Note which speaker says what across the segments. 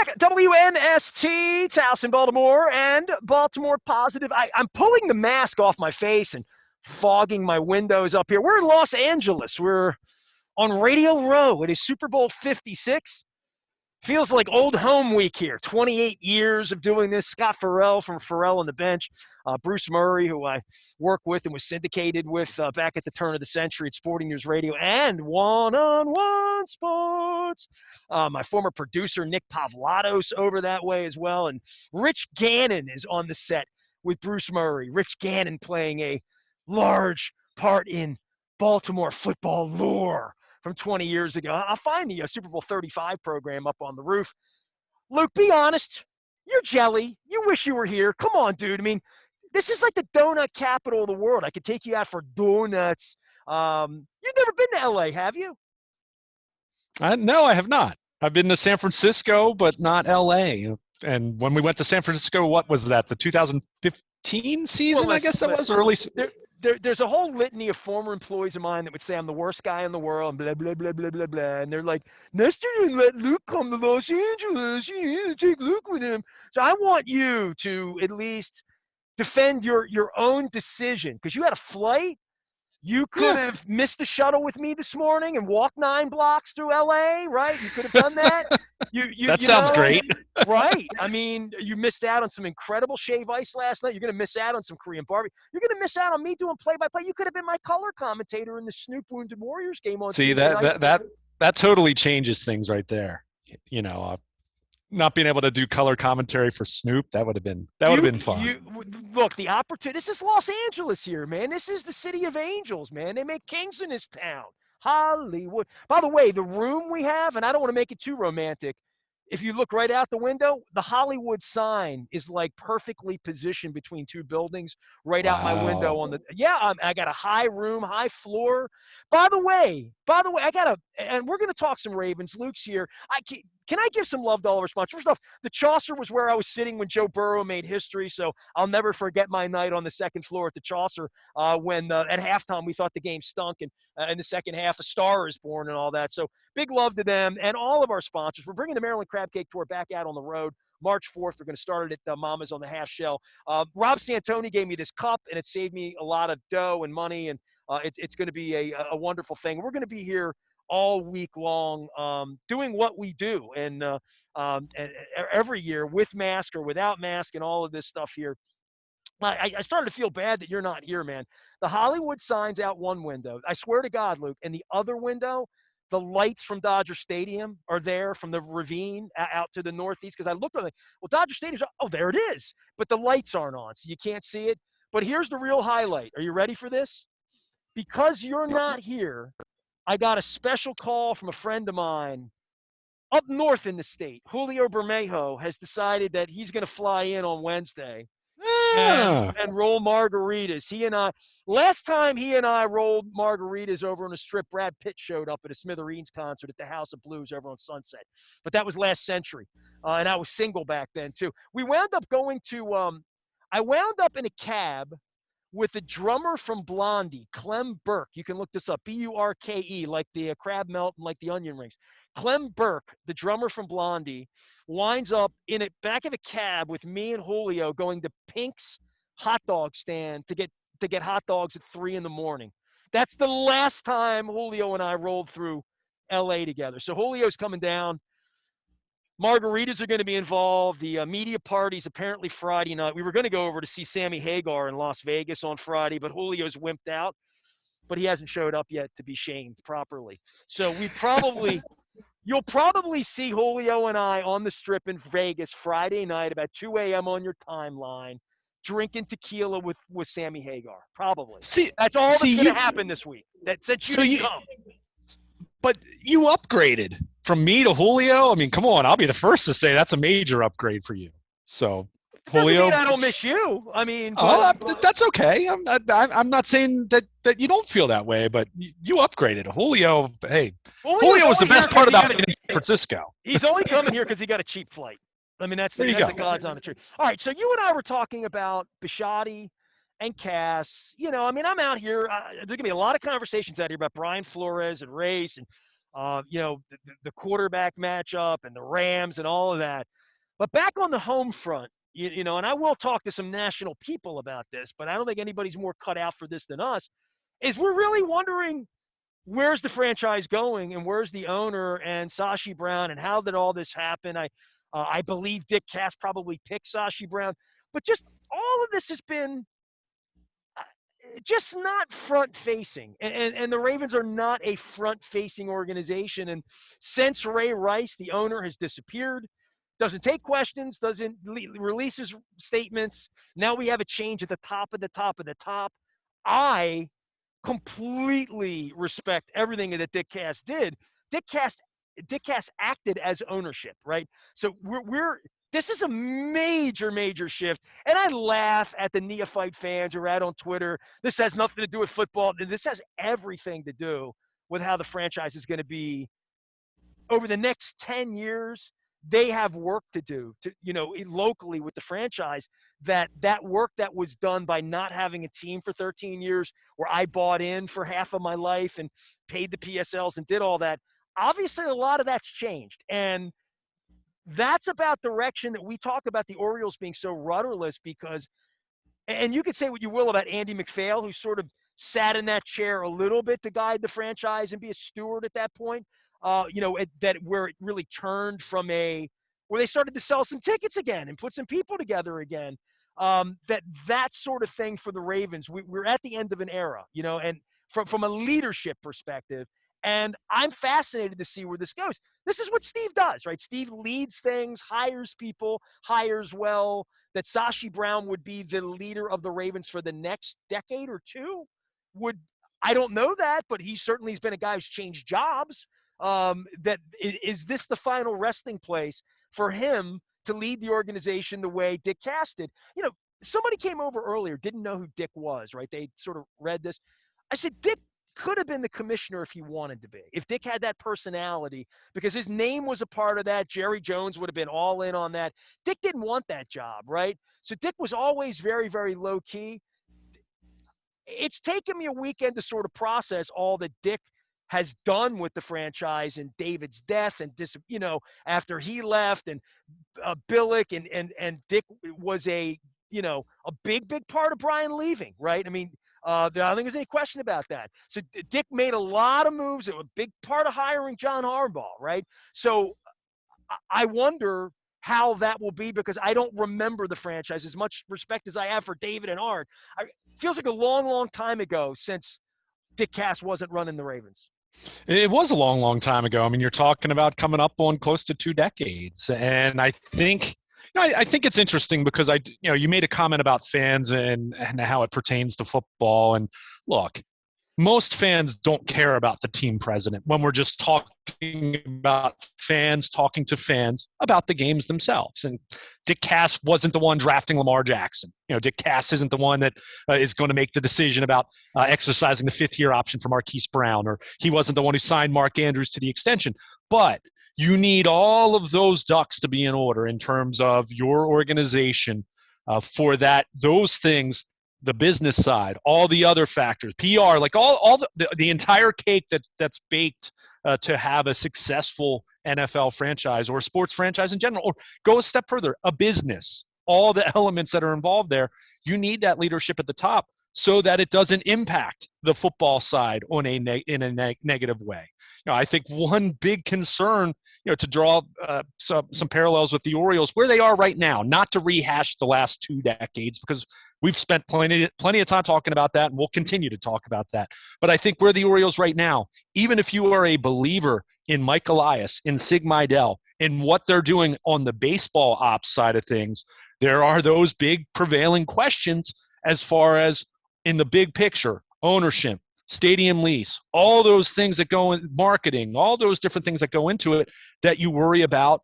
Speaker 1: back. WNST, Towson, Baltimore, and Baltimore Positive. I'm pulling the mask off my face and fogging my windows up here. We're in Los Angeles. We're on Radio Row. It is Super Bowl 56. Feels like old home week here. 28 years of doing this. Scott Farrell from Farrell on the bench. Bruce Murray, who I work with and was syndicated with back at the turn of the century at Sporting News Radio and One-on-One Sports. My former producer, Nick Pavlatos, over that way as well. And Rich Gannon is on the set with Bruce Murray. Rich Gannon playing a large part in Baltimore football lore from 20 years ago. I'll find the Super Bowl 35 program up on the roof. Luke, be honest. You're jelly. You wish you were here. Come on, dude. I mean, this is like the donut capital of the world. I could take you out for donuts. You've never been to LA, have you?
Speaker 2: No, I have not. I've been to San Francisco, but not LA. And when we went to San Francisco, what was that? The 2015 season,
Speaker 1: Well,
Speaker 2: I guess that was early.
Speaker 1: There's a whole litany of former employees of mine that would say I'm the worst guy in the world, and blah, blah, blah, blah, blah, blah. And they're like, Nestor didn't let Luke come to Los Angeles. You had to take Luke with him. So I want you to at least defend your own decision, because you had a flight. You could have missed the shuttle with me this morning and walked 9 blocks through LA, right? You could have done that.
Speaker 2: That sounds great.
Speaker 1: Right. I mean, you missed out on some incredible shave ice last night. You're going to miss out on some Korean barbecue. You're going to miss out on me doing play-by-play. You could have been my color commentator in the Snoop Wounded Warriors game on
Speaker 2: See,
Speaker 1: Tuesday night.
Speaker 2: that totally changes things right there. You know, not being able to do color commentary for Snoop, that would have been fun.
Speaker 1: Look, the opportunity. This is Los Angeles here, man. This is the city of angels, man. They make kings in this town. Hollywood. By the way, the room we have, and I don't want to make it too romantic, if you look right out the window, the Hollywood sign is like perfectly positioned between 2 buildings right out my window on the I got a high room, high floor. By the way, and we're going to talk some Ravens. Luke's here. Can I give some love to all our sponsors? First off, the Chaucer was where I was sitting when Joe Burrow made history, so I'll never forget my night on the second floor at the Chaucer when at halftime we thought the game stunk, and in the second half a star is born and all that. So big love to them and all of our sponsors. We're bringing the Maryland Crab Cake Tour back out on the road March 4th. We're going to start it at Mama's on the Half Shell. Rob Santoni gave me this cup, and it saved me a lot of dough and money, and it's going to be a wonderful thing. We're going to be here all week long doing what we do, and every year with mask or without mask and all of this stuff here. I started to feel bad that you're not here, man. The Hollywood signs out one window. I swear to God, Luke, and the other window, the lights from Dodger Stadium are there from the ravine out to the northeast, because I looked at it, well, Dodger Stadium's, oh, there it is. But the lights aren't on, so you can't see it. But here's the real highlight. Are you ready for this? Because you're not here, I got a special call from a friend of mine up north in the state. Julio Bermejo has decided that he's going to fly in on Wednesday and roll margaritas. Last time he and I rolled margaritas over on a strip, Brad Pitt showed up at a Smithereens concert at the House of Blues over on Sunset. But that was last century, and I was single back then too. We wound up going to I wound up in a cab with the drummer from Blondie, Clem Burke. You can look this up, B-U-R-K-E, like the crab melt and like the onion rings. Clem Burke, the drummer from Blondie, winds up in the back of a cab with me and Julio going to Pink's hot dog stand to get hot dogs at 3 a.m. That's the last time Julio and I rolled through L.A. together. So Julio's coming down. Margaritas are going to be involved. The media party's apparently Friday night. We were going to go over to see Sammy Hagar in Las Vegas on Friday, but Julio's wimped out. But he hasn't showed up yet to be shamed properly. So you'll probably see Julio and I on the strip in Vegas Friday night about 2 a.m. on your timeline, drinking tequila with Sammy Hagar. Probably. That's all that's going to happen this week. That since you come.
Speaker 2: But you upgraded from me to Julio. I mean, come on. I'll be the first to say that's a major upgrade for you. So, Julio.
Speaker 1: Doesn't mean I don't miss you. I mean,
Speaker 2: that's okay. I'm not saying that you don't feel that way, but you upgraded. Julio, hey, Julio was the best part about being in San Francisco.
Speaker 1: He's only coming here because he got a cheap flight. I mean, that's the God's on the tree. All right, so you and I were talking about Bisciotti and Cass. You know, I mean, I'm out here. There's going to be a lot of conversations out here about Brian Flores and race and the quarterback matchup and the Rams and all of that. But back on the home front, and I will talk to some national people about this, but I don't think anybody's more cut out for this than us, is we're really wondering where's the franchise going and where's the owner and Sashi Brown and how did all this happen? I believe Dick Cass probably picked Sashi Brown, but just all of this has been just not front facing, and the Ravens are not a front facing organization. And since Ray Rice, the owner, has disappeared, doesn't take questions, doesn't release his statements. Now we have a change at the top of the top of the top. I completely respect everything that Dick Cass did. Dick Cass Dick Cass acted as ownership, right? So we're this is a major shift. And I laugh at the neophyte fans who are out on Twitter. This has nothing to do with football. This has everything to do with how the franchise is going to be over the next 10 years. They have work to do to, locally with the franchise, that work that was done by not having a team for 13 years, where I bought in for half of my life and paid the PSLs and did all that. Obviously, a lot of that's changed. And that's about direction that we talk about the Orioles being so rudderless because, and you could say what you will about Andy McPhail, who sort of sat in that chair a little bit to guide the franchise and be a steward at that point. Where it really turned from where they started to sell some tickets again and put some people together again. That sort of thing for the Ravens. We're at the end of an era, and from a leadership perspective. And I'm fascinated to see where this goes. This is what Steve does, right? Steve leads things, hires people, hires well. That Sashi Brown would be the leader of the Ravens for the next decade or two. I don't know that, but he certainly has been a guy who's changed jobs. Is this the final resting place for him to lead the organization the way Dick Cass did? Somebody came over earlier, didn't know who Dick was, right? They sort of read this. I said, Dick could have been the commissioner if he wanted to be, if Dick had that personality, because his name was a part of that. Jerry Jones would have been all in on that. Dick didn't want that job, right? So Dick was always very, very low key. It's taken me a weekend to sort of process all that Dick has done with the franchise and David's death and after he left, and Billick and Dick was a big part of Brian leaving, right? I mean, I don't think there's any question about that. So Dick made a lot of moves. It was a big part of hiring John Harbaugh, right? So I wonder how that will be, because I don't remember the franchise. As much respect as I have for David and Art, it feels like a long time ago since Dick Cass wasn't running the Ravens.
Speaker 2: It was a long time ago. I mean, you're talking about coming up on close to 2 decades. And I think, I think it's interesting because you made a comment about fans and how it pertains to football. And look, most fans don't care about the team president when we're just talking about fans talking to fans about the games themselves. And Dick Cass wasn't the one drafting Lamar Jackson. Dick Cass isn't the one that is going to make the decision about exercising the 5th-year option for Marquise Brown, or he wasn't the one who signed Mark Andrews to the extension. But you need all of those ducks to be in order in terms of your organization for those things. The business side, all the other factors, PR, like all the entire cake that's baked to have a successful NFL franchise or a sports franchise in general, or go a step further, a business, all the elements that are involved there. You need that leadership at the top so that it doesn't impact the football side in a negative way. I think one big concern, to draw some parallels with the Orioles, where they are right now, not to rehash the last 2 decades, because we've spent plenty of time talking about that, and we'll continue to talk about that. But I think where the Orioles right now, even if you are a believer in Mike Elias, in Sig Mejdal, in what they're doing on the baseball ops side of things, there are those big prevailing questions as far as in the big picture, ownership, stadium lease, all those things that go in marketing, all those different things that go into it, that you worry about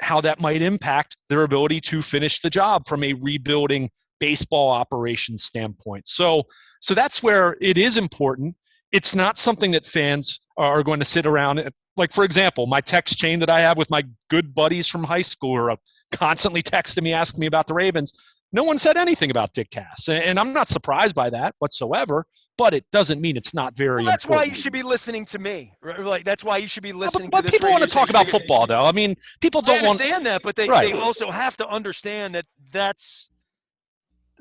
Speaker 2: how that might impact their ability to finish the job from a rebuilding baseball operations standpoint. So that's where it is important. It's not something that fans are going to sit around. Like, for example, my text chain that I have with my good buddies from high school who are constantly texting me, asking me about the Ravens. No one said anything about Dick Cass. And I'm not surprised by that whatsoever. but it doesn't mean it's not
Speaker 1: Well,
Speaker 2: very
Speaker 1: that's why you
Speaker 2: important.
Speaker 1: should be listening to me. Right? Like that's why you should be
Speaker 2: But,
Speaker 1: listening to
Speaker 2: but
Speaker 1: this
Speaker 2: people want
Speaker 1: radio
Speaker 2: to talk about
Speaker 1: station.
Speaker 2: football, though. I mean, people
Speaker 1: I
Speaker 2: don't want
Speaker 1: understand that, but
Speaker 2: right.
Speaker 1: they also have to understand that that's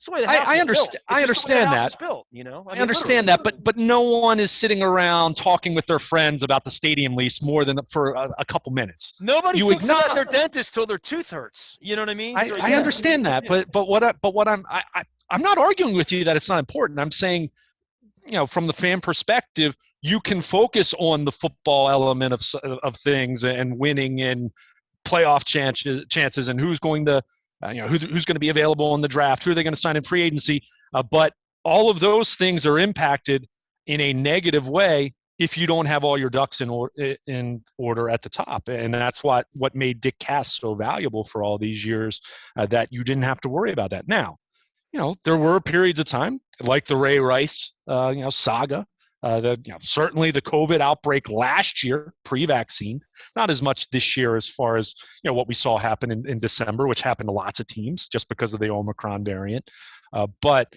Speaker 1: the way the house
Speaker 2: I
Speaker 1: is built.
Speaker 2: understand.
Speaker 1: It's
Speaker 2: I
Speaker 1: just the way the
Speaker 2: understand
Speaker 1: house
Speaker 2: that.
Speaker 1: is built. I
Speaker 2: I
Speaker 1: mean, literally.
Speaker 2: understand that, but no one is sitting around talking with their friends about the stadium lease more than for a couple minutes.
Speaker 1: Nobody
Speaker 2: You
Speaker 1: thinks about their
Speaker 2: acknowledge.
Speaker 1: dentist till their tooth hurts. You know what I mean? So
Speaker 2: I
Speaker 1: yeah.
Speaker 2: understand that, but what I'm not arguing with you that it's not important. I'm saying, from the fan perspective, you can focus on the football element of things and winning and playoff chances and who's going to who's going to be available in the draft, who are they going to sign in free agency, but all of those things are impacted in a negative way if you don't have all your ducks in order at the top. And that's what made Dick Cass so valuable for all these years, that you didn't have to worry about that. Now, there were periods of time like the Ray Rice, saga. Certainly the COVID outbreak last year, pre-vaccine, not as much this year as far as what we saw happen in December, which happened to lots of teams just because of the Omicron variant. But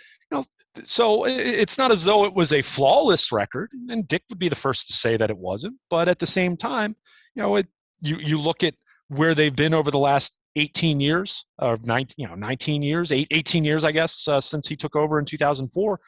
Speaker 2: so it's not as though it was a flawless record, and Dick would be the first to say that it wasn't. But at the same time, you look at where they've been over the last 18 years, or 19 years, 18 years, I guess, since he took over in 2004.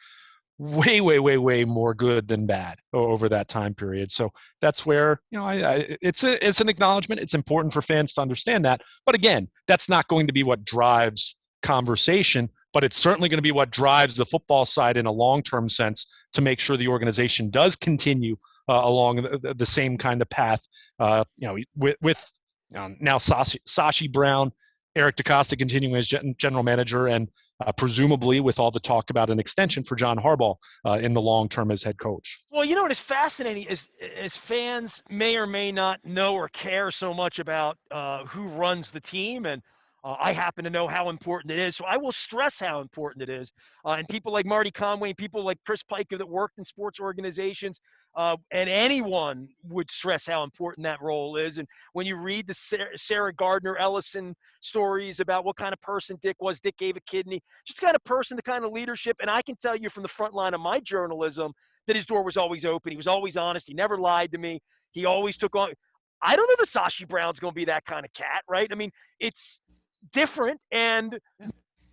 Speaker 2: Way, way, way, way more good than bad over that time period. So that's where it's an acknowledgement. It's important for fans to understand that. But again, that's not going to be what drives conversation. But it's certainly going to be what drives the football side in a long-term sense to make sure the organization does continue along the same kind of path. With now Sashi Brown, Eric DeCosta continuing as general manager, and presumably with all the talk about an extension for John Harbaugh in the long term as head coach.
Speaker 1: Well, what is fascinating is fans may or may not know or care so much about who runs the team, and I happen to know how important it is. So I will stress how important it is. And people like Marty Conway, people like Chris Piker that worked in sports organizations, and anyone would stress how important that role is. And when you read the Sarah Gardner Ellison stories about what kind of person Dick was, Dick gave a kidney, just the kind of person, the kind of leadership. And I can tell you from the front line of my journalism that his door was always open. He was always honest. He never lied to me. He always took on. I don't know that Sashi Brown's going to be that kind of cat, right? I mean, it's different, and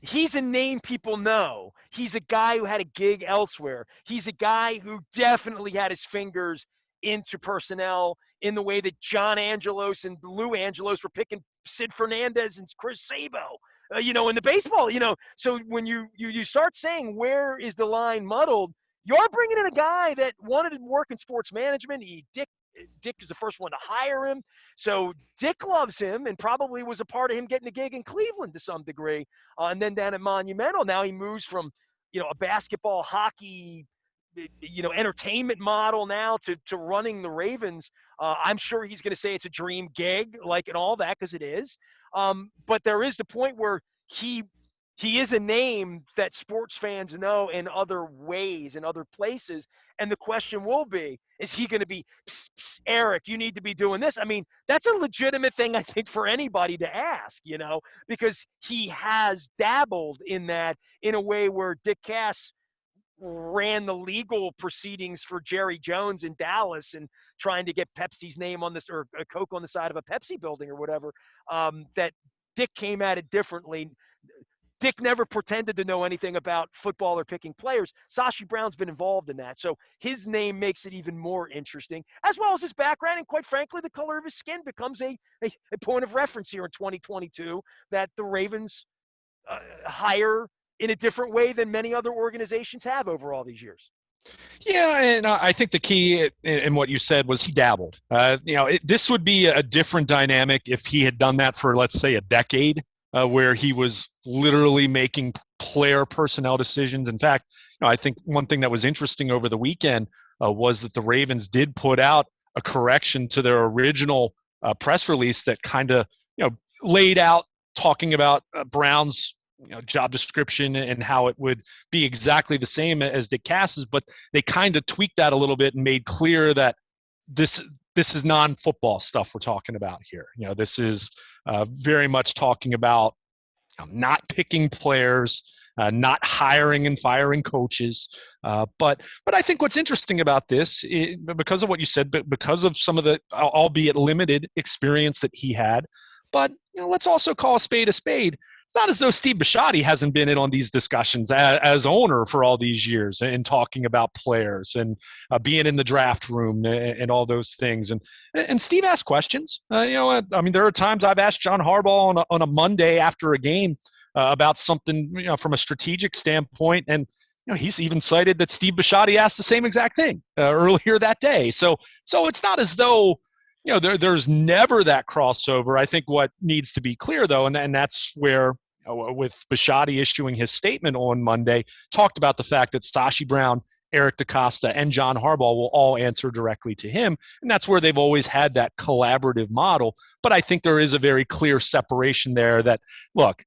Speaker 1: he's a name people know. He's a guy who had a gig elsewhere. He's a guy who definitely had his fingers into personnel in the way that John Angelos and Lou Angelos were picking Sid Fernandez and Chris Sabo, in the baseball, So when you start saying where is the line muddled, you're bringing in a guy that wanted to work in sports management. Dick is the first one to hire him. So Dick loves him and probably was a part of him getting a gig in Cleveland to some degree. And then down at Monumental, now he moves from, a basketball, hockey, entertainment model now to running the Ravens. I'm sure he's going to say it's a dream gig, like, and all that, because it is. But there is the point where he is a name that sports fans know in other ways, in other places. And the question will be, is he going to be, psst, psst, Eric, you need to be doing this? I mean, that's a legitimate thing, I think, for anybody to ask, because he has dabbled in that in a way where Dick Cass ran the legal proceedings for Jerry Jones in Dallas and trying to get Pepsi's name on this, or a Coke on the side of a Pepsi building or whatever, that Dick came at it differently. Dick never pretended to know anything about football or picking players. Sashi Brown's been involved in that. So his name makes it even more interesting, as well as his background. And quite frankly, the color of his skin becomes a point of reference here in 2022 that the Ravens hire in a different way than many other organizations have over all these years.
Speaker 2: Yeah, and I think the key in what you said was he dabbled. This would be a different dynamic if he had done that for, let's say, a decade, where he was literally making player personnel decisions. In fact, I think one thing that was interesting over the weekend was that the Ravens did put out a correction to their original press release that kind of laid out talking about Brown's job description and how it would be exactly the same as Dick Cass's, but they kind of tweaked that a little bit and made clear that this is non-football stuff we're talking about here. This is very much talking about not picking players, not hiring and firing coaches. But I think what's interesting about this, because of what you said, but because of some of the, albeit limited experience that he had, but let's also call a spade a spade. It's not as though Steve Bisciotti hasn't been in on these discussions as owner for all these years and talking about players and being in the draft room and all those things. And Steve asked questions. I mean, there are times I've asked John Harbaugh on a Monday after a game about something, from a strategic standpoint, and he's even cited that Steve Bisciotti asked the same exact thing earlier that day. So it's not as though there's never that crossover. I think what needs to be clear, though, and that's where, with Bisciotti issuing his statement on Monday, talked about the fact that Sashi Brown, Eric DaCosta, and John Harbaugh will all answer directly to him. And that's where they've always had that collaborative model. But I think there is a very clear separation there that, look,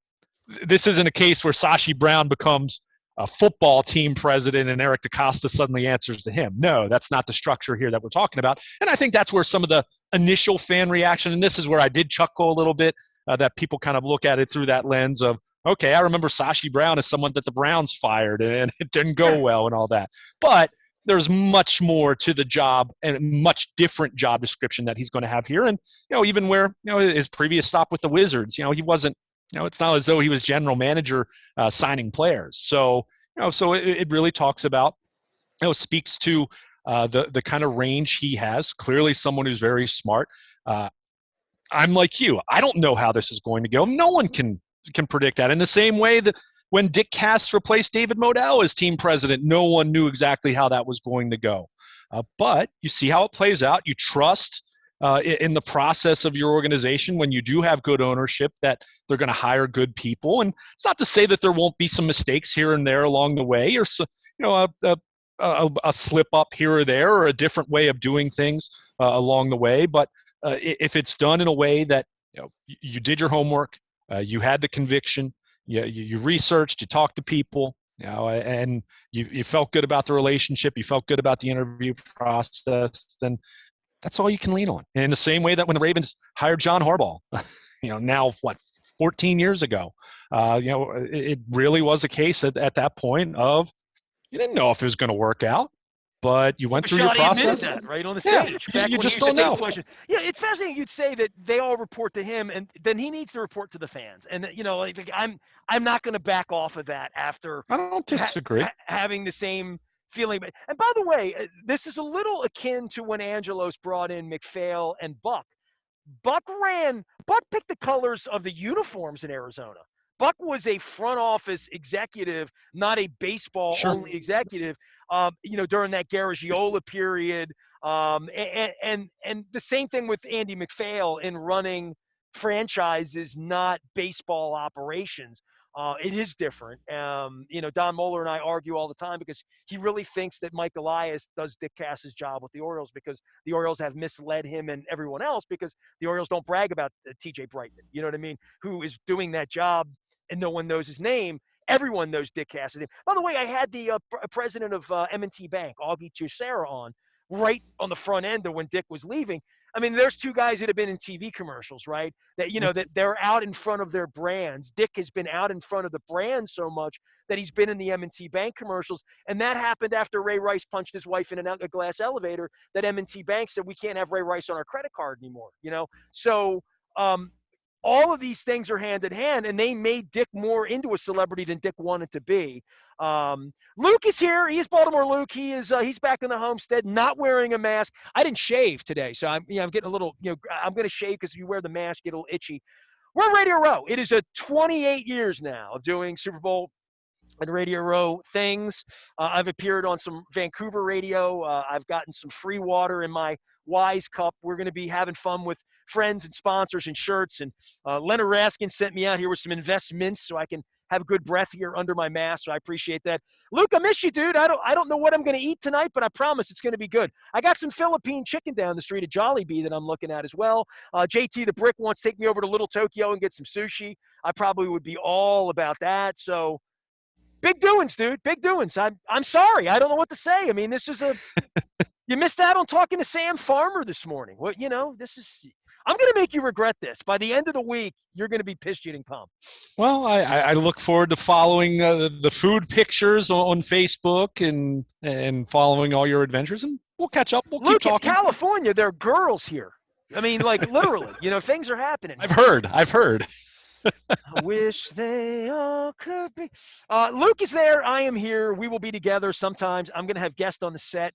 Speaker 2: this isn't a case where Sashi Brown becomes a football team president and Eric DaCosta suddenly answers to him. No, that's not the structure here that we're talking about. And I think that's where some of the initial fan reaction, and this is where I did chuckle a little bit, that people kind of look at it through that lens of, okay, I remember Sashi Brown as someone that the Browns fired and it didn't go well and all that. But there's much more to the job and much different job description that he's going to have here. And, even where, his previous stop with the Wizards, he wasn't, it's not as though he was general manager signing players. So, so it really talks about, speaks to the kind of range he has. Clearly someone who's very smart. I'm like you. I don't know how this is going to go. No one can predict that. In the same way that when Dick Cass replaced David Modell as team president, no one knew exactly how that was going to go. But you see how it plays out. You trust in the process of your organization when you do have good ownership that they're going to hire good people. And it's not to say that there won't be some mistakes here and there along the way, or a slip up here or there, or a different way of doing things along the way. But if it's done in a way that you did your homework, you had the conviction, you researched, you talked to people, and you felt good about the relationship, you felt good about the interview process, then that's all you can lean on. And in the same way that when the Ravens hired John Harbaugh, now 14 years ago, it really was a case at that point of, you didn't know if it was going to work out, but you went through your process.
Speaker 1: Admitted that right on the stage.
Speaker 2: Yeah, you just don't know.
Speaker 1: Yeah, it's fascinating. You'd say that they all report to him, and then he needs to report to the fans. And I'm not going to back off of that after.
Speaker 2: I don't disagree.
Speaker 1: Having the same feeling. And by the way, this is a little akin to when Angelos brought in McPhail and Buck. Buck picked the colors of the uniforms in Arizona. Buck was a front office executive, not a baseball only executive, during that Garagiola period. And the same thing with Andy McPhail in running franchises, not baseball operations. It is different. Don Moeller and I argue all the time because he really thinks that Mike Elias does Dick Cass's job with the Orioles because the Orioles have misled him and everyone else because the Orioles don't brag about TJ Brightman, you know what I mean, who is doing that job and no one knows his name. Everyone knows Dick Cass's name. By the way, I had the president of M&T Bank, Augie Teixeira, on right on the front end of when Dick was leaving. I mean, there's two guys that have been in TV commercials, right? That, that they're out in front of their brands. Dick has been out in front of the brand so much that he's been in the M&T Bank commercials. And that happened after Ray Rice punched his wife in a glass elevator, that M&T Bank said, we can't have Ray Rice on our credit card anymore, So all of these things are hand in hand, and they made Dick more into a celebrity than Dick wanted to be. Luke is here. He is Baltimore Luke. He is he's back in the homestead, not wearing a mask. I didn't shave today, so I'm getting a little I'm going to shave because if you wear the mask, you get a little itchy. We're Radio Row. It is 28 years now of doing Super Bowl and Radio Row things. I've appeared on some Vancouver radio. I've gotten some free water in my Wise Cup. We're going to be having fun with friends and sponsors and shirts. And Leonard Raskin sent me out here with some investments so I can have good breath here under my mask. So I appreciate that. Luke, I miss you, dude. I don't know what I'm going to eat tonight, but I promise it's going to be good. I got some Philippine chicken down the street at Jollibee that I'm looking at as well. JT the Brick wants to take me over to Little Tokyo and get some sushi. I probably would be all about that. So big doings, dude. Big doings. I'm sorry. I don't know what to say. I mean, this is You missed out on talking to Sam Farmer this morning. What this is. I'm gonna make you regret this. By the end of the week, you're gonna be pissed you didn't come.
Speaker 2: Well, I look forward to following the food pictures on Facebook and following all your adventures, and we'll catch up. We'll keep
Speaker 1: Luke, it's
Speaker 2: talking.
Speaker 1: California. There are girls here. I mean, like literally, things are happening
Speaker 2: I've
Speaker 1: here.
Speaker 2: heard. I've heard.
Speaker 1: I wish they all could be. Luke is there. I am here. We will be together sometimes. I'm going to have guests on the set.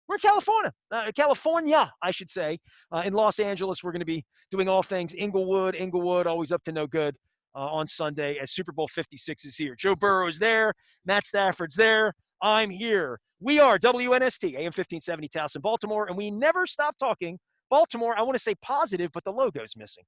Speaker 1: We're in California, I should say. In Los Angeles, we're going to be doing all things Inglewood, always up to no good on Sunday as Super Bowl 56 is here. Joe Burrow is there. Matt Stafford's there. I'm here. We are WNST, AM 1570 Towson, Baltimore, and we never stop talking Baltimore. I want to say positive, but the logo's missing.